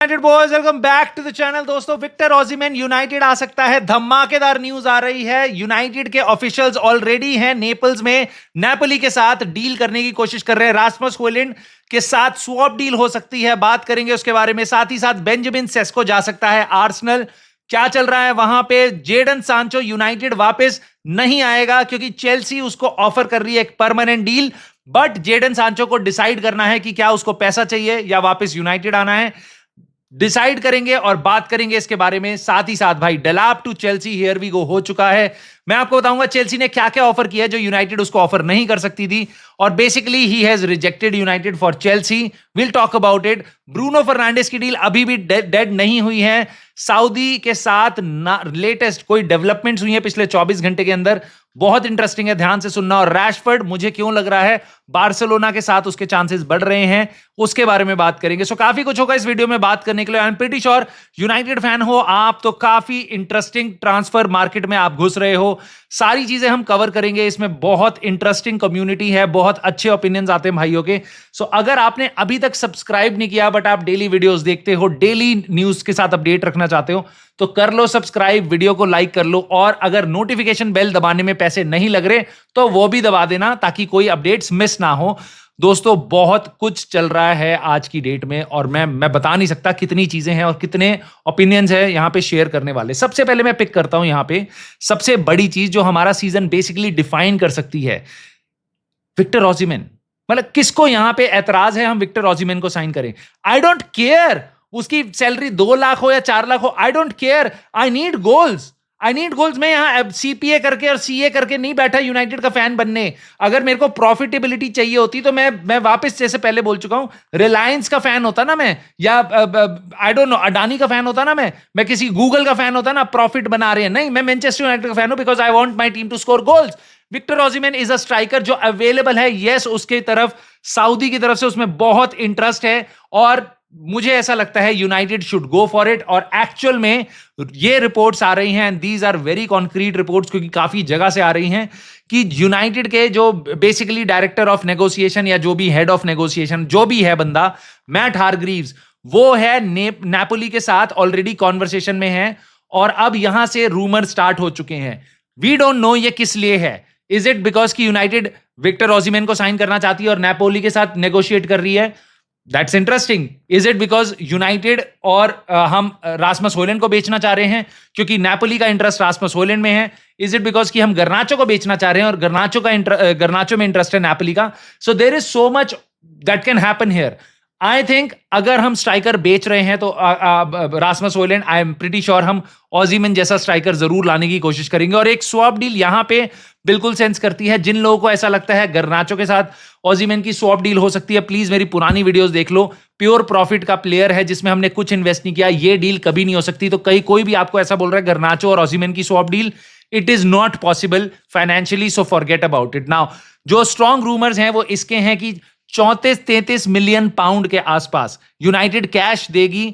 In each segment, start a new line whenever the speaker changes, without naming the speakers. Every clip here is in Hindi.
United boys welcome back to the channel. दोस्तों, विक्टर ओसिमेन यूनाइटेड आ सकता है। धमाकेदार न्यूज आ रही है। यूनाइटेड के ऑफिशियल्स ऑलरेडी हैं नेपल्स में, नेपोली के साथ डील करने की कोशिश कर रहे हैं। रास्मस होयलैंड के साथ स्वैप डील हो सकती है, बात करेंगे उसके बारे में। साथ ही साथ बेंजामिन सेस्को जा सकता है आर्सेनल। क्या चल रहा है वहां पे? जेडन सांचो यूनाइटेड वापस नहीं आएगा क्योंकि चेल्सी उसको ऑफर कर रही है एक permanent deal, but Jadon Sancho को डिसाइड करना है कि क्या उसको पैसा चाहिए या वापस यूनाइटेड आना है। डिसाइड करेंगे और बात करेंगे इसके बारे में। साथ ही साथ भाई Delap to Chelsea, here we go हो चुका है। मैं आपको बताऊंगा चेल्सी ने क्या क्या ऑफर किया जो यूनाइटेड उसको ऑफर नहीं कर सकती थी, और basically he has rejected United for Chelsea. Will talk about it. Bruno Fernandes की डील अभी भी डेड नहीं हुई है। सऊदी के साथ लेटेस्ट कोई डेवलपमेंट्स हुई है पिछले 24 घंटे के अंदर, बहुत इंटरेस्टिंग है, ध्यान से सुनना। और रैशफोर्ड मुझे क्यों लग रहा है बार्सिलोना के साथ उसके चांसेस बढ़ रहे हैं, उसके बारे में बात करेंगे। सो काफी कुछ होगा इस वीडियो में बात करने के लिए। आई am pretty sure United fan हो आप तो काफी इंटरेस्टिंग ट्रांसफर मार्केट में आप घुस रहे हो। सारी चीजें हम कवर करेंगे इसमें। बहुत इंटरेस्टिंग कम्युनिटी है, बहुत अच्छे ओपिनियंस आते हैं भाइयों के। सो अगर आपने अभी तक सब्सक्राइब नहीं किया बट आप डेली वीडियोस देखते हो, डेली न्यूज के साथ अपडेट रखना चाहते हो, तो कर लो सब्सक्राइब, वीडियो को लाइक कर लो। और अगर नोटिफिकेशन बेल दबाने में पैसे नहीं लग रहे तो वो भी दबा देना ताकि कोई अपडेट्स मिस ना हो। दोस्तों, बहुत कुछ चल रहा है आज की डेट में और मैं बता नहीं सकता कितनी चीजें हैं और कितने ओपिनियंस हैं यहां पे शेयर करने वाले। सबसे पहले मैं पिक करता हूं यहां पे सबसे बड़ी चीज जो हमारा सीजन बेसिकली डिफाइन कर सकती है, विक्टर ओसिमेन। मतलब किसको यहां पे एतराज है हम विक्टर ओसिमेन को साइन करें? आई डोंट केयर उसकी सैलरी 2 लाख हो या 4 लाख हो, आई don't care. I need goals, I need goals. मैं यहां सीपीए करके और सीए करके नहीं बैठा यूनाइटेड का फैन बनने। अगर मेरे को प्रॉफिटेबिलिटी चाहिए होती तो मैं वापस, जैसे पहले बोल चुका हूं, रिलायंस का फैन होता ना मैं, या आई डोंट नो अडानी का फैन होता ना मैं किसी गूगल का फैन होता ना। प्रॉफिट बना रहे हैं, नहीं, मैं मैनचेस्टर यूनाइटेड का फैन हूं because I want my team to score goals. Victor Osimhen is a striker जो अवेलेबल है। यस, उसके तरफ सऊदी की तरफ से उसमें बहुत इंटरेस्ट है और मुझे ऐसा लगता है United should go for it. और एक्चुअल में ये रिपोर्ट्स आ रही हैं, these are very concrete reports, क्योंकि काफी जगह से आ रही हैं कि यूनाइटेड के जो बेसिकली डायरेक्टर ऑफ नेगोशिएशन या जो भी हेड ऑफ नेगोशिएशन जो भी है बंदा, मैट हारग्रीव्स, वो है नेपोली के साथ ऑलरेडी कॉन्वर्सेशन में है और अब यहां से रूमर स्टार्ट हो चुके हैं। वी डोंट नो ये किस लिए है। इज इट बिकॉज कि यूनाइटेड विक्टर ओसिमेन को साइन करना चाहती है और नेपोली के साथ नेगोशिएट कर रही है? That's interesting. Is it because United और हम रास्मस होयलैंड को बेचना चाह रहे हैं क्योंकि नेपोली का इंटरेस्ट रास्मस होयलैंड में है? इज इट बिकॉज कि हम गर्नाचो को बेचना चाह रहे हैं और गर्नाचो में इंटरेस्ट है नेपोली का? So there is so much that can happen here. I think अगर हम स्ट्राइकर बेच रहे हैं तो Rasmus Hojlund, I am pretty sure हम ओसिमेन जैसा स्ट्राइकर जरूर लाने की कोशिश करेंगे। और एक स्वैप डील यहां पे बिल्कुल सेंस करती है। जिन लोगों को ऐसा लगता है गर्नाचो के साथ ओसिमेन की स्वैप डील हो सकती है, प्लीज मेरी पुरानी वीडियोस देख लो। प्योर प्रॉफिट का प्लेयर है जिसमें हमने कुछ इन्वेस्ट नहीं किया, ये डील कभी नहीं हो सकती। तो कहीं कोई भी आपको ऐसा बोल रहा है गर्नाचो और ओसिमेन की swap deal, it is not possible financially, so forget about it. Now जो स्ट्रॉन्ग रूमर्स हैं वो इसके हैं कि 34-33 मिलियन पाउंड के आसपास यूनाइटेड कैश देगी।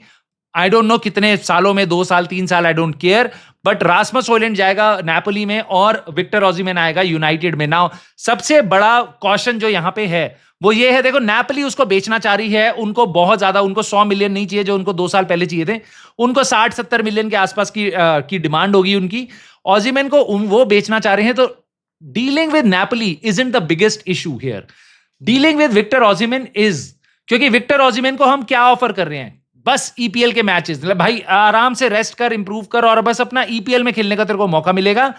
आई डोंट नो कितने सालों में, 2 साल 3 साल, I don't care, but Rasmus Hojlund जाएगा नेपोली में और विक्टर ओसिमेन आएगा यूनाइटेड में। नाउ सबसे बड़ा क्वेश्चन जो यहां पे है वो ये है, देखो नेपोली उसको बेचना चाह रही है, उनको बहुत ज्यादा, उनको 100 मिलियन नहीं चाहिए जो उनको 2 साल पहले चाहिए थे, उनको 60-70 मिलियन के आसपास की डिमांड होगी उनकी। ओसिमेन को वो बेचना चाह रहे हैं, तो dealing with Napoli isn't the biggest issue here. Dealing with Victor Osimhen is, क्योंकि विक्टर ओसिमेन को हम क्या ऑफर कर रहे हैं? बस ईपीएल के मैचेस, मतलब भाई आराम से रेस्ट कर, इंप्रूव कर और बस अपना ईपीएल में खेलने का तेरे को मौका मिलेगा।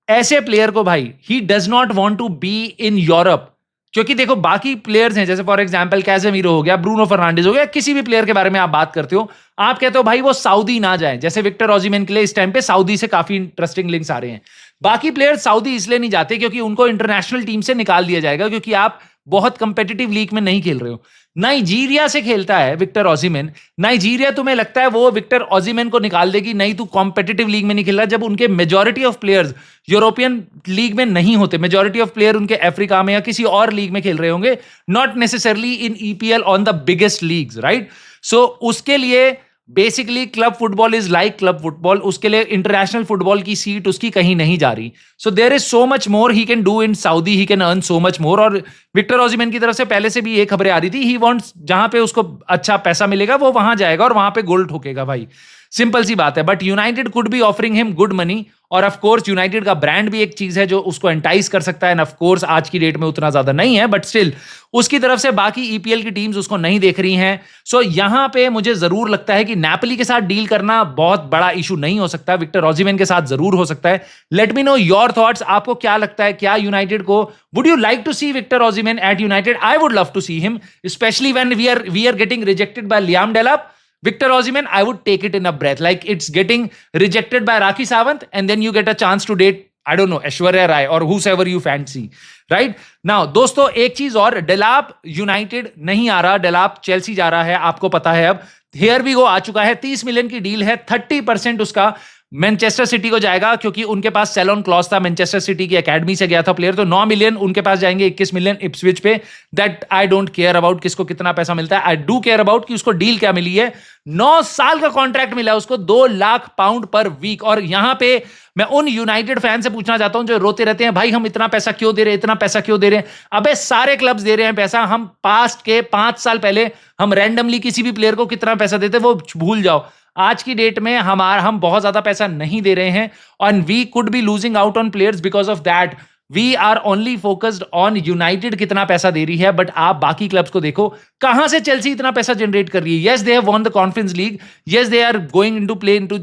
ऐसे प्लेयर को भाई he does not want to be in Europe, क्योंकि देखो बाकी प्लेयर्स हैं, जैसे फॉर एग्जांपल कैसेमीरो हो गया, ब्रूनो फर्नांडिस हो गया, किसी भी प्लेयर के बारे में आप बात करते हो, आप कहते हो भाई वो सऊदी ना जाए। जैसे विक्टर ओसिमेन के लिए इस टाइम पे सऊदी से काफी इंटरेस्टिंग लिंक्स आ रहे हैं। बाकी प्लेयर सऊदी इसलिए नहीं जाते क्योंकि उनको इंटरनेशनल टीम से निकाल दिया जाएगा, क्योंकि आप बहुत कंपेटिटिव लीग में नहीं खेल रहे हो। नाइजीरिया से खेलता है विक्टर ओसिमेन, नाइजीरिया तुम्हें लगता है वो विक्टर ओसिमेन को निकाल देगी? नहीं, तू कॉम्पिटिटिव लीग में नहीं खेल रहा, जब उनके majority of players European league में नहीं होते, मेजॉरिटी ऑफ प्लेयर उनके अफ्रीका में या किसी और लीग में खेल रहे होंगे, not necessarily in EPL on the biggest leagues, right? So उसके लिए basically club football is like club football, उसके लिए इंटरनेशनल फुटबॉल की सीट उसकी कहीं नहीं जा रही. So there is so much more he can do in Saudi, he can earn so much more. और विक्टर ओसिमन की तरफ से पहले से भी ये खबरें आ रही थी, ही वांट्स जहां पे उसको अच्छा पैसा मिलेगा वो वहां जाएगा और वहां पे गोल ठोकेगा भाई. सिंपल सी बात है. But United could B offering him good money. और ऑफ कोर्स यूनाइटेड का ब्रांड भी एक चीज है जो उसको एंटाइज कर सकता है. ऑफ कोर्स आज की डेट में उतना ज्यादा नहीं है, बट स्टिल उसकी तरफ से बाकी ईपीएल की टीम्स उसको नहीं देख रही हैं. सो यहां पे मुझे जरूर लगता है कि नेपोली के साथ डील करना बहुत बड़ा इशू नहीं हो सकता. विक्टर ओसिमन के साथ जरूर हो सकता है. Let me know your thoughts. आपको क्या लगता है, क्या यूनाइटेड को, would you like to see Victor Osimhen at United? I would love to see him, specially when we are getting rejected by Liam Delap. Victor Osimhen, I would take it in a breath. Like it's getting rejected by Rakhi Sawant, and then you get a chance to date, I don't know, Aishwarya Rai or whosoever you fancy, right? Now, दोस्तों एक चीज और, डेलाप यूनाइटेड नहीं आ रहा, डेलाप चेल्सी जा रहा है, आपको पता है. अब हियर वी गो आ चुका है, 30 मिलियन की डील है, 30% उसका मैनचेस्टर सिटी को जाएगा क्योंकि उनके पास सेल ऑन क्लॉज था. मैनचेस्टर सिटी की एकेडमी से गया था प्लेयर, तो 9 मिलियन उनके पास जाएंगे, 21 मिलियन इप्सविच पे. That I don't care about किसको कितना पैसा मिलता है. आई डू केयर अबाउट कि उसको डील क्या मिली है. 9 साल का कॉन्ट्रैक्ट मिला उसको, 2 लाख पाउंड पर वीक. और यहां पे मैं उन यूनाइटेड फैन से पूछना चाहता हूं जो रोते रहते हैं, भाई हम इतना पैसा क्यों दे रहे हैं, इतना पैसा क्यों दे रहे हैं. अबे सारे क्लब्स दे रहे हैं पैसा. हम पास्ट के 5 साल पहले हम रैंडमली किसी भी प्लेयर को कितना पैसा देते वो भूल जाओ. आज की डेट में हम बहुत ज्यादा पैसा नहीं दे रहे हैं, and we could be losing out on players because of that. We are only focused on United कितना पैसा दे रही है, बट आप बाकी क्लब्स को देखो, कहां से चेल्सी इतना पैसा जनरेट कर रही है. yes they have won the conference league, yes they are going into play into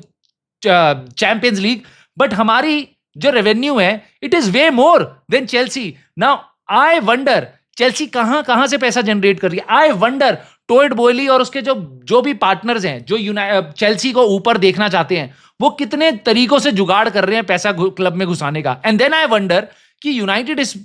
champions league, but हमारी जो रेवेन्यू है it is way more than Chelsea. Now I wonder Chelsea कहां से पैसा जनरेट कर रही है. आई वंडर टोएड बोयली और उसके जो भी पार्टनर्स हैं जो चेल्सी को ऊपर देखना चाहते हैं, वो कितने तरीकों से जुगाड़ कर रहे हैं पैसा क्लब में घुसाने का. एंड देन आई वंडर कि यूनाइटेड इस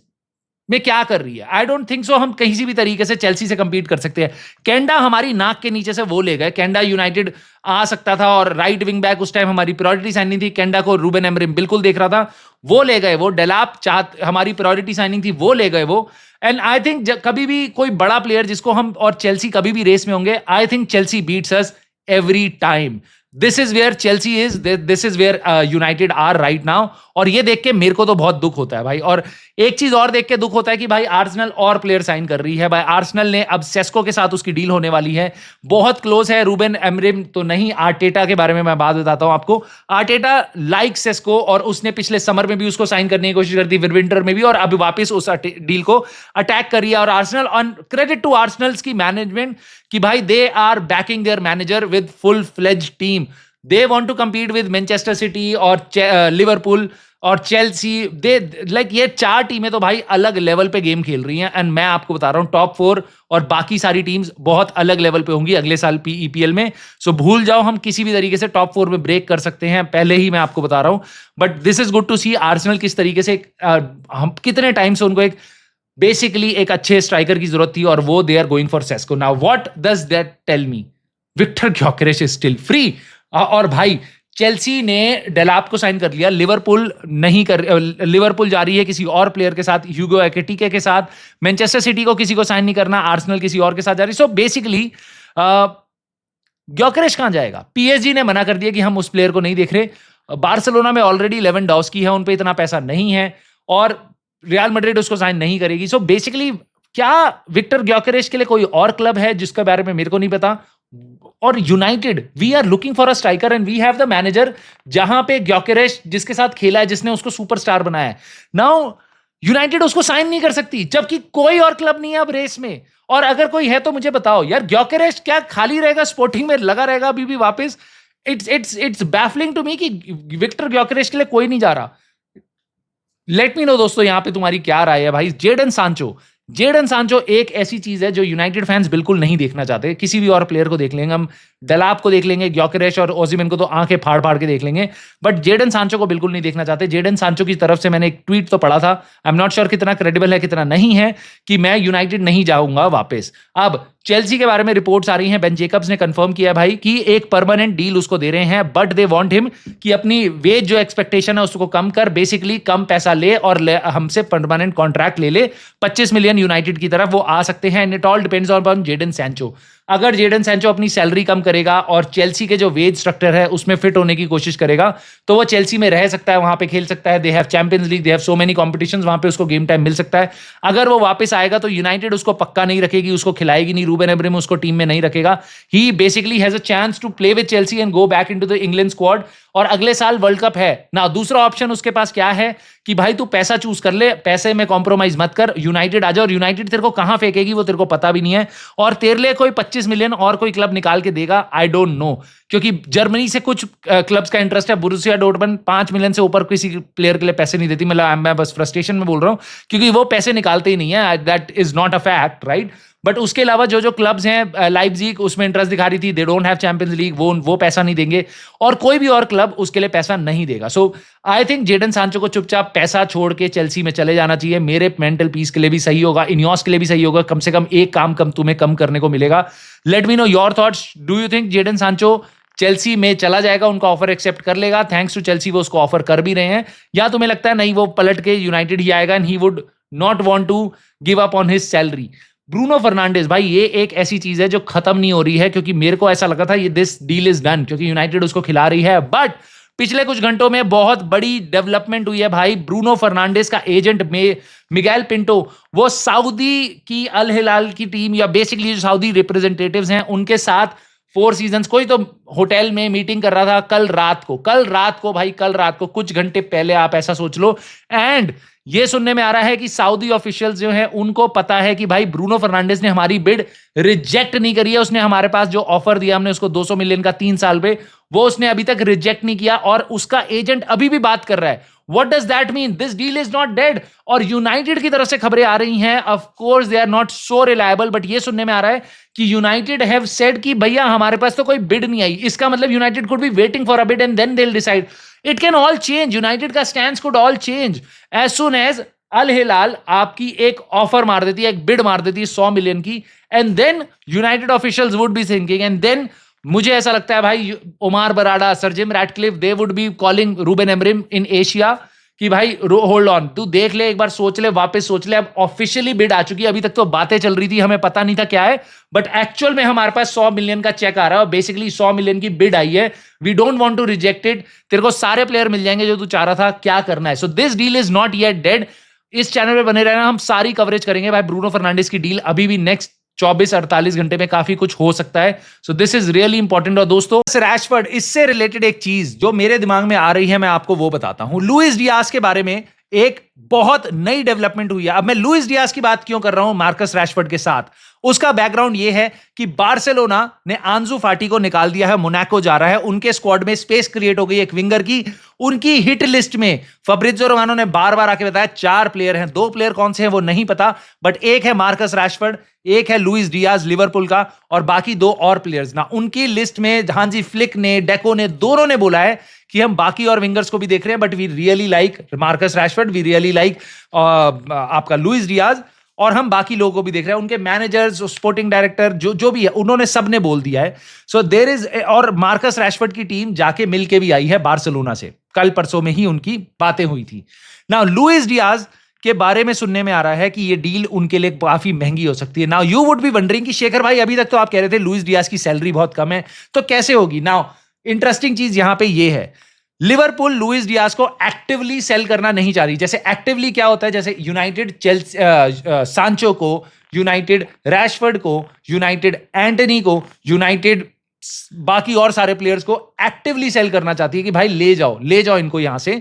में क्या कर रही है. आई डोंट थिंक सो हम किसी भी तरीके से चेल्सी से कंपीट कर सकते हैं. कैंडा हमारी नाक के नीचे से वो ले गए. कैंडा यूनाइटेड आ सकता था और राइट विंग बैक उस टाइम हमारी प्रायोरिटी साइनिंग थी. कैंडा को रूबेन एमरिम बिल्कुल देख रहा था, वो ले गए. वो डेलाप हमारी प्रायोरिटी साइनिंग थी, वो ले गए वो. एंड आई थिंक कभी भी कोई बड़ा प्लेयर जिसको हम और चेल्सी कभी भी रेस में होंगे, I think Chelsea beats us every time. This is where Chelsea is, this is where United are right now. और ये देख के मेरे को तो बहुत दुख होता है भाई. और एक चीज और देख के दुख होता है कि भाई आर्सेनल और प्लेयर साइन कर रही है. भाई आर्सेनल ने अब सेस्को के साथ उसकी डील होने वाली है, बहुत क्लोज है. रूबेन एमरिम तो नहीं, आर्टेटा के बारे में मैं बात बताता हूं आपको. आर्टेटा लाइक सेस्को, और उसने पिछले समर में भी उसको साइन करने की कोशिश करती, विंटर में भी, और अब वापस उस डील को अटैक कर रही है. और Arsenal, on credit to Arsenal की मैनेजमेंट कि भाई they are backing their manager with full fledge team. They want to compete with Manchester City और लिवरपूल और चेल्सी. दे लाइक ये 4 टीमें तो भाई अलग लेवल पे गेम खेल रही हैं. एंड मैं आपको बता रहा हूं टॉप 4 और बाकी सारी टीम्स बहुत अलग लेवल पे होंगी अगले साल ईपीएल में. सो भूल जाओ, हम किसी भी तरीके से टॉप 4 में ब्रेक कर सकते हैं, पहले ही मैं आपको बता रहा हूं. But this is good to see Arsenal किस तरीके से हम कितने टाइम से उनको एक बेसिकली एक अच्छे स्ट्राइकर की जरूरत थी और वो they are going for Sesko. Now what does that tell me? Victor Gyokeres is still free. और भाई चेल्सी ने डेलाप को साइन कर लिया, लिवरपूल नहीं कर, लिवरपूल जा रही है किसी और प्लेयर के साथ, ह्यूगो एकेटिके के साथ. मैनचेस्टर सिटी को किसी को साइन नहीं करना, आर्सेनल किसी और के साथ जा रही. सो बेसिकली ग्योकेरेश कहां जाएगा? पीएसजी ने मना कर दिया कि हम उस प्लेयर को नहीं देख रहे. बार्सिलोना में ऑलरेडी लेवेंडोव्स्की है, उन पे इतना पैसा नहीं है, और रियल मैड्रिड उसको साइन नहीं करेगी. सो बेसिकली क्या विक्टर ग्योकेरेश के लिए कोई और क्लब है जिसके बारे में मेरे को नहीं पता. और United, we are looking for a striker and we have the manager, जहां पे ग्योकेरेश जिसके साथ खेला है, जिसने उसको सुपरस्टार बनाया है. नाउ यूनाइटेड उसको साइन नहीं कर सकती, जबकि कोई और क्लब नहीं है अब रेस में. और अगर कोई है तो मुझे बताओ यार, ग्योकेरेश क्या खाली रहेगा, स्पोर्टिंग में लगा रहेगा अभी भी वापस? इट्स बैफलिंग टू मी कि विक्टर ग्योकेरेश के लिए कोई नहीं जा रहा. लेट मी नो दोस्तों, यहां पे तुम्हारी क्या राय है भाई. जेडन सांचो एक ऐसी चीज है जो यूनाइटेड फैंस बिल्कुल नहीं देखना चाहते. किसी भी और प्लेयर को देख लेंगे हम, डेलाप को देख लेंगे, ग्योकेरेश और ओसिमन को तो आंखें फाड़ फाड़ के देख लेंगे, बट जेडन सांचो को बिल्कुल नहीं देखना चाहते. जेडन सांचो की तरफ से मैंने एक ट्वीट तो पढ़ा था, आई एम नॉट श्योर कितना क्रेडिबल है कितना नहीं है, कि मैं यूनाइटेड नहीं जाऊंगा वापस. अब चेल्सी के बारे में रिपोर्ट्स आ रही हैं, बेन जेकब्स ने कंफर्म किया भाई कि एक परमानेंट डील उसको दे रहे हैं, बट दे वांट हिम कि अपनी वेज जो एक्सपेक्टेशन है उसको कम कर, बेसिकली कम पैसा ले और हमसे परमानेंट कॉन्ट्रैक्ट ले ले. 25 मिलियन यूनाइटेड की तरफ वो आ सकते हैं. And it all depends on Jadon Sancho. अगर जेडन सैंचो अपनी सैलरी कम करेगा और चेल्सी के जो वेज स्ट्रक्चर है उसमें फिट होने की कोशिश करेगा तो वो चेल्सी में रह सकता है, वहां पे खेल सकता है। They have champions league, they have so many competitions, वहां पे उसको गेम टाइम मिल सकता है। अगर वो वापस आएगा तो यूनाइटेड उसको पक्का नहीं रखेगी, उसको खिलाएगी नहीं, रूबेन एमोरिम उसको टीम में नहीं रखेगा। He basically has a chance to play with Chelsea and go back into the England squad. और अगले साल वर्ल्ड कप है ना। दूसरा ऑप्शन उसके पास क्या है कि भाई तू पैसा चूज कर ले, पैसे में कॉम्प्रोमाइज मत कर, यूनाइटेड आ जा। और यूनाइटेड तेरे को कहां फेंकेगी वो तेरे को पता भी नहीं है, और तेरे लिए कोई 25 मिलियन और कोई क्लब निकाल के देगा आई डोंट नो। क्योंकि जर्मनी से कुछ क्लब्स का इंटरेस्ट है। बोरुसिया डॉर्टमंड 5 मिलियन से ऊपर किसी प्लेयर के लिए पैसे नहीं देती। मतलब मैं बस फ्रस्ट्रेशन में बोल रहा हूं क्योंकि वो पैसे निकालते ही नहीं है, that is not a fact, right. But उसके अलावा जो जो क्लब्स हैं, लाइप्जिग उसमें इंटरेस्ट दिखा रही थी, they don't have champions league, वो पैसा नहीं देंगे, और कोई भी और क्लब उसके लिए पैसा नहीं देगा। सो आई थिंक जेडन सांचो को चुपचाप पैसा छोड़ के चेल्सी में चले जाना चाहिए। मेरे मेंटल पीस के लिए भी सही होगा, इनियोस के लिए भी सही होगा। कम से कम एक काम तुम्हें कम करने को मिलेगा। Let me know your thoughts. Do you think Jadon Sancho Chelsea में चला जाएगा, उनका ऑफर एक्सेप्ट कर लेगा? थैंक्स टू चेल्सी वो उसको ऑफर कर भी रहे हैं। या तुम्हें लगता है नहीं, वो पलट के यूनाइटेड ही आएगा and he would not want to give up on his salary? Bruno Fernandes भाई, ये एक ऐसी चीज है जो खत्म नहीं हो रही है, क्योंकि मेरे को ऐसा लगा था ये दिस डील इज डन क्योंकि यूनाइटेड उसको खिला रही है। बट पिछले कुछ घंटों में बहुत बड़ी डेवलपमेंट हुई है भाई। ब्रूनो फर्नांडिस का एजेंट में मिगेल पिंटो, वो सऊदी की अल हिलाल की टीम या बेसिकली जो सऊदी रिप्रेजेंटेटिव्स हैं उनके साथ 4 सीजन्स, कोई तो होटल में मीटिंग कर रहा था कल रात को भाई, कल रात को कुछ घंटे पहले, आप ऐसा सोच लो। एंड ये सुनने में आ रहा है कि सऊदी ऑफिशियल्स जो हैं उनको पता है कि भाई ब्रूनो फर्नांडिस ने हमारी बिड रिजेक्ट नहीं करी है। उसने हमारे पास जो ऑफर दिया, हमने उसको 200 मिलियन का 3 साल पे, वो उसने अभी तक रिजेक्ट नहीं किया और उसका एजेंट अभी भी बात कर रहा है। What does that mean? This deal is not dead. और यूनाइटेड की तरफ से खबरें आ रही हैं, of course they are not so reliable, but ये सुनने में आ रहा है कि यूनाइटेड हैव सेड कि भैया हमारे पास तो कोई बिड नहीं आई। इसका मतलब United could be waiting for a bid and then they will decide. It can all change. United का stand could all change as soon as Al Hilal आपकी एक ऑफर मार देती है, एक बिड मार देती है 100 मिलियन की, and then United officials would be thinking, and then मुझे ऐसा लगता है भाई Omar Berrada, Sir Jim Ratcliffe, they would be calling Ruben Amorim in Asia कि भाई होल्ड ऑन, तू देख ले, एक बार सोच ले, वापस सोच ले। अब ऑफिशियली बिड आ चुकी है, अभी तक तो बातें चल रही थी, हमें पता नहीं था क्या है, बट एक्चुअल में हमारे पास 100 मिलियन का चेक आ रहा है और बेसिकली 100 मिलियन की बिड आई है। We don't want to reject it. तेरे को सारे प्लेयर मिल जाएंगे जो तू चाह रहा था, क्या करना है? So this deal is not yet dead. इस चैनल पे बने रहना, हम सारी कवरेज करेंगे भाई। ब्रूनो फर्नांडिस की डील अभी भी नेक्स्ट 24-48 घंटे में काफी कुछ हो सकता है। So this is really important. और दोस्तों, रैशफोर्ड, इससे रिलेटेड एक चीज जो मेरे दिमाग में आ रही है, मैं आपको वो बताता हूं। लुइस डियाज के बारे में एक बहुत नई डेवलपमेंट हुई है। अब मैं लुइस डियाज की बात क्यों कर रहा हूं मार्कस रैशफोर्ड के साथ? उसका बैकग्राउंड यह है कि बार्सिलोना ने आंजू फाटी को निकाल दिया है, मोनाको जा रहा है। उनके स्क्वाड में स्पेस क्रिएट हो गई एक विंगर की। उनकी हिट लिस्ट में फब्रिज़ो रोमानो ने बार बार आके बताया 4 प्लेयर हैं। 2 प्लेयर कौन से हैं वो नहीं पता, बट एक है मार्कस रैशफोर्ड, एक है लुइस डियाज लिवरपूल का, और बाकी 2 और प्लेयर्स ना उनकी लिस्ट में। हांजी फ्लिक ने, डेको ने, दोनों ने बोला है कि हम बाकी और विंगर्स को भी देख रहे हैं, but we really like Marcus Rashford, we really like आपका लुइस डियाज, और हम बाकी लोगों को भी देख रहे हैं। उनके मैनेजर्स, स्पोर्टिंग डायरेक्टर जो भी है, उन्होंने सबने बोल दिया है। सो देयर इज, और मार्कस रैशफोर्ड की टीम जाके मिल के भी आई है बार्सिलोना से, कल परसों में ही उनकी बातें हुई थी। नाउ लुइस डियाज के बारे में सुनने में आ रहा है कि ये डील उनके लिए काफी महंगी हो सकती है। Now you would be wondering कि शेखर भाई, अभी तक तो आप कह रहे थे लुइस डियाज की सैलरी बहुत कम है, तो कैसे होगी? नाउ इंटरेस्टिंग चीज यहां पे ये है, लिवरपूल लुइस डियाज को एक्टिवली सेल करना नहीं चाह रही। जैसे एक्टिवली क्या होता है, जैसे यूनाइटेड सांचो को, यूनाइटेड रैशफोर्ड को, यूनाइटेड एंटनी को, यूनाइटेड बाकी और सारे प्लेयर्स को एक्टिवली सेल करना चाहती है कि भाई ले जाओ इनको यहां से।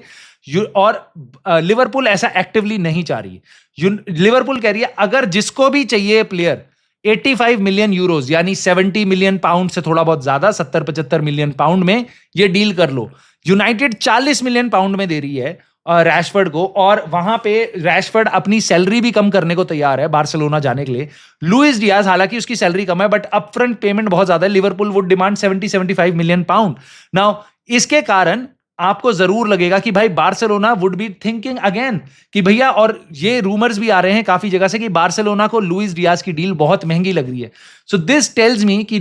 और लिवरपूल ऐसा एक्टिवली नहीं चाह रही है। लिवरपूल कह रही है अगर जिसको भी चाहिए प्लेयर 85 मिलियन यूरोज यानी 70 मिलियन पाउंड से थोड़ा बहुत ज्यादा, 70-75 मिलियन पाउंड में ये डील कर लो। यूनाइटेड 40 मिलियन पाउंड में दे रही है रैशफोर्ड को, और वहां पे रैशफोर्ड अपनी सैलरी भी कम करने को तैयार है बार्सिलोना जाने के लिए। लुइस डियाज, हालांकि उसकी सैलरी कम है, बट अपफ्रंट पेमेंट बहुत ज्यादा है। Liverpool would demand 70-75 million pound. Now इसके कारण आपको जरूर लगेगा कि भाई Barcelona would be thinking again कि भैया, और ये रूमर्स भी आ रहे हैं काफी जगह से कि बार्सिलोना को लुइस डियाज की डील बहुत महंगी लग रही है. सो दिस टेल्स मी कि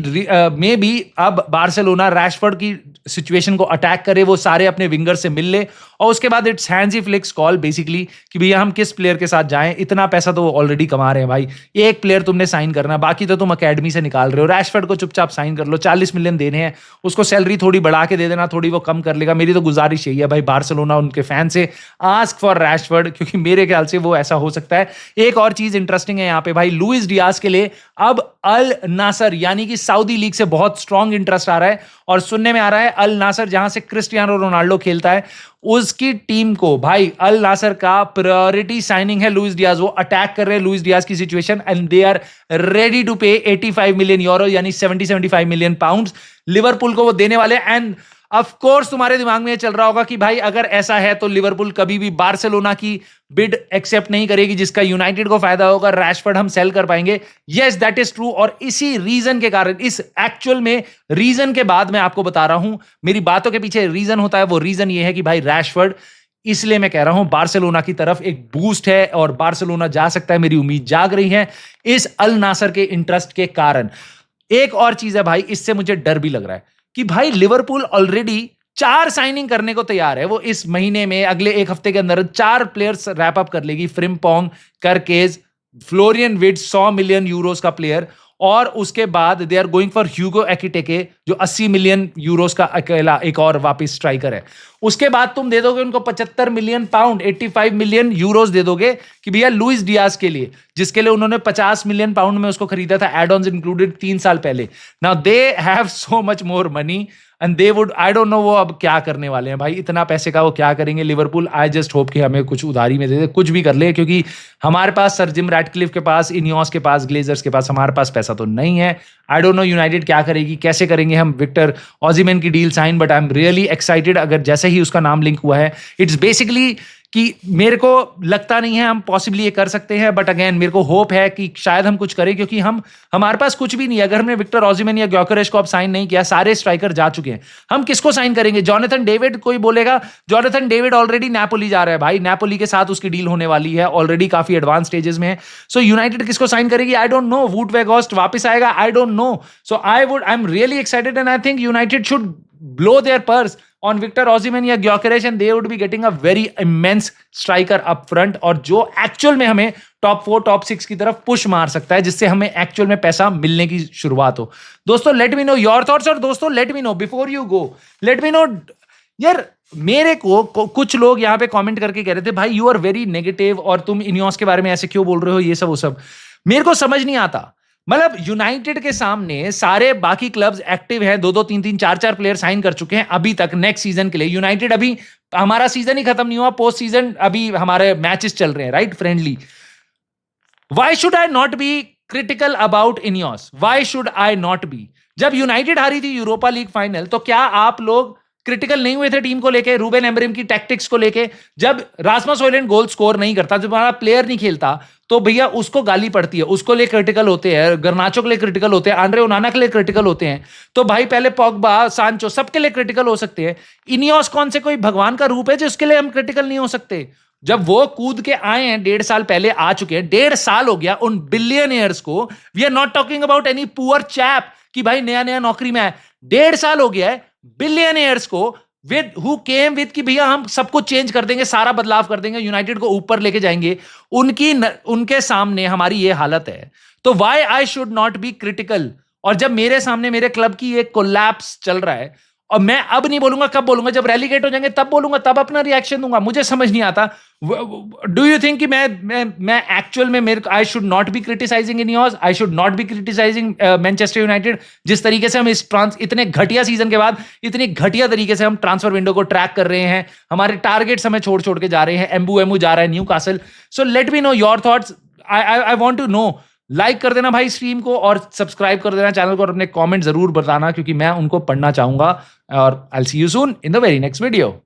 मे बी अब बार्सिलोना रैशफोर्ड की सिचुएशन को अटैक करे, वो सारे अपने विंगर से मिल ले, और उसके बाद इट्स हैंजी फ्लिक्स कॉल बेसिकली कि भैया हम किस प्लेयर के साथ जाएं. इतना पैसा तो वो ऑलरेडी कमा रहे हैं भाई, एक प्लेयर तुमने साइन करना, बाकी तो तुम अकेडमी से निकाल रहे हो. रैशफोर्ड को चुपचाप साइन कर लो, 40 मिलियन देने हैं, उसको सैलरी थोड़ी बढ़ा के दे देना, थोड़ी वो कम कर लेगा. मेरी तो गुजारिश यही है भाई बार्सिलोना उनके फैन से, आस्क फॉर रैशफोर्ड, क्योंकि मेरे ख्याल से वो ऐसा हो सकता है. एक और चीज इंटरेस्टिंग है यहाँ पे भाई, लुइस डियाज के लिए अब अल नासर यानी कि सऊदी लीग से बहुत स्ट्रॉन्ग इंटरेस्ट आ रहा है, और सुनने में आ रहा है अल नासर जहां से क्रिस्टियानो रोनाल्डो खेलता है उसकी टीम को भाई अल नासर का प्रायोरिटी साइनिंग है लुइस डियाज. वो अटैक कर रहे हैं लुइस डियाज की situation and they are ready to pay 85 million euro यानी 70-75 मिलियन पाउंड्स लिवरपूल को वो देने वाले. एंड ऑफ कोर्स तुम्हारे दिमाग में ये चल रहा होगा कि भाई अगर ऐसा है तो लिवरपूल कभी भी बार्सिलोना की बिड एक्सेप्ट नहीं करेगी जिसका यूनाइटेड को फायदा होगा, रैशफोर्ड हम सेल कर पाएंगे. यस दैट इज ट्रू, और इसी रीजन के कारण, इस एक्चुअल में रीजन के बाद मैं आपको बता रहा हूं, मेरी बातों के पीछे रीजन होता है. वो रीजन ये है कि भाई रैशफोर्ड, इसलिए मैं कह रहा हूं बार्सिलोना की तरफ एक बूस्ट है और बार्सिलोना जा सकता है, मेरी उम्मीद जाग रही है इस अल नासर के इंटरेस्ट के कारण. एक और चीज है भाई, इससे मुझे डर भी लग रहा है कि भाई लिवरपूल ऑलरेडी 4 साइनिंग करने को तैयार है. वो इस महीने में, अगले एक हफ्ते के अंदर 4 प्लेयर्स रैप अप कर लेगी. Frimpong, Kerkez, Florian Wirtz 100 million euros का प्लेयर, और उसके बाद they are going for Hugo Ekitike जो 80 मिलियन यूरोस का अकेला एक और वापस स्ट्राइकर है. उसके बाद तुम दे दोगे उनको 75 मिलियन पाउंड, 85 मिलियन यूरोस दे दोगे कि भैया लुइस डियाज के लिए, जिसके लिए उन्होंने 50 मिलियन पाउंड में उसको खरीदा था, एड ऑन्स इंक्लूडेड 3 साल पहले. Now they have so much more money and they would, I don't know वो अब क्या करने वाले हैं भाई, इतना पैसे का वो क्या करेंगे लिवरपूल. आई जस्ट होप कि हमें कुछ उधारी में दे दे, कुछ भी कर ले, क्योंकि हमारे पास सर जिम रैटक्लिफ के पास, इनियोस के पास, ग्लेजर्स के पास हमारे पास पैसा तो नहीं है. आई डोंट नो यूनाइटेड क्या करेगी, कैसे करेंगे हम विक्टर ऑजिमेन की deal sign, but I am really excited. अगर जैसे ही उसका नाम लिंक हुआ है, इट्स बेसिकली कि मेरे को लगता नहीं है हम पॉसिबली ये कर सकते हैं, बट अगेन मेरे को होप है कि शायद हम कुछ करें, क्योंकि हमारे पास कुछ भी नहीं है. अगर हमने विक्टर ऑजिमेन या ग्योकेरेश को अब साइन नहीं किया, सारे स्ट्राइकर जा चुके हैं, हम किसको साइन करेंगे? जॉनथन डेविड, कोई बोलेगा जॉनथन डेविड ऑलरेडी नेपोली जा रहा है भाई, नेपोली के साथ उसकी डील होने वाली है, ऑलरेडी काफी एडवांस स्टेजेस में है. सो यूनाइटेड किसको साइन करेगी? I don't know. वुड वेगोस्ट वापस आएगा? I don't know. So I am really excited and I think United should blow their purse on Victor Osimhen या Gyökeres and they would be getting a very immense striker up front, और जो एक्चुअल में हमें टॉप 4 टॉप 6 की तरफ पुश मार सकता है, जिससे हमें एक्चुअल में पैसा मिलने की शुरुआत हो. दोस्तों late me know your thoughts, और दोस्तों late me no before you go, late me no यार, मेरे को कुछ लोग यहाँ पे कमेंट करके कह रहे थे भाई यू आर वेरी नेगेटिव और तुम इनियोस के बारे में ऐसे क्यों बोल रहे हो, ये सब वो सब. मेरे को समझ नहीं आता. मतलब यूनाइटेड के सामने सारे बाकी क्लब्स एक्टिव हैं, 2-2, 3-3, 4-4 प्लेयर साइन कर चुके हैं अभी तक नेक्स्ट सीजन के लिए. यूनाइटेड अभी, हमारा सीजन ही खत्म नहीं हुआ, पोस्ट सीजन अभी हमारे मैचेस चल रहे हैं, right, friendly. Why should I not be critical about Ineos? Why should I not be? जब यूनाइटेड हारी थी यूरोपा लीग फाइनल, तो क्या आप लोग क्रिटिकल नहीं हुए थे टीम को लेके, रूबेन एमरिम की टैक्टिक्स को लेके? जब रास्मस हॉयलैंड गोल स्कोर नहीं करता, जब हमारा प्लेयर नहीं खेलता, तो भैया उसको गाली पड़ती है, उसको लिए क्रिटिकल होते हैं, गर्नाचो के लिए क्रिटिकल होते हैं, आंद्रे ओनाना के लिए क्रिटिकल होते हैं. तो भाई पहले पॉग्बा, सांचो, सबके लिए क्रिटिकल हो सकते हैं. इनियोस कौन से कोई भगवान का रूप है जिसके लिए हम क्रिटिकल नहीं हो सकते? जब वो कूद के आए हैं, 1.5 साल पहले आ चुके हैं, 1.5 साल हो गया उन बिलियनियर्स को. We are not talking about any poor chap कि भाई नया नया नौकरी में आए. 1.5 साल हो गया है बिलियनियर्स को विद हु केम विद कि भैया हम सब कुछ चेंज कर देंगे, सारा बदलाव कर देंगे, यूनाइटेड को ऊपर लेके जाएंगे. उनके सामने हमारी ये हालत है, तो why I should not B critical? और जब मेरे सामने मेरे क्लब की एक कोलैप्स चल रहा है, और मैं अब नहीं बोलूंगा, कब बोलूंगा? जब रेलीगेट हो जाएंगे तब बोलूंगा, तब अपना रिएक्शन दूंगा. मुझे समझ नहीं आता. डू यू थिंक कि मैं एक्चुअल में मेरे I should not be criticising Ineos, I should not be criticising Manchester United? जिस तरीके से हम इस इतने घटिया सीजन के बाद इतनी घटिया तरीके से हम ट्रांसफर विंडो को ट्रैक कर रहे हैं, हमारे टारगेट्स हमें छोड़ छोड़ के जा रहे हैं, एम्बू जा रहा है Newcastle. So let me know your thoughts. I want to know. Like कर देना भाई स्ट्रीम को, और सब्सक्राइब कर देना चैनल को, और अपने कमेंट जरूर बताना, क्योंकि मैं उनको पढ़ना चाहूंगा. और I will see you soon in the very next video.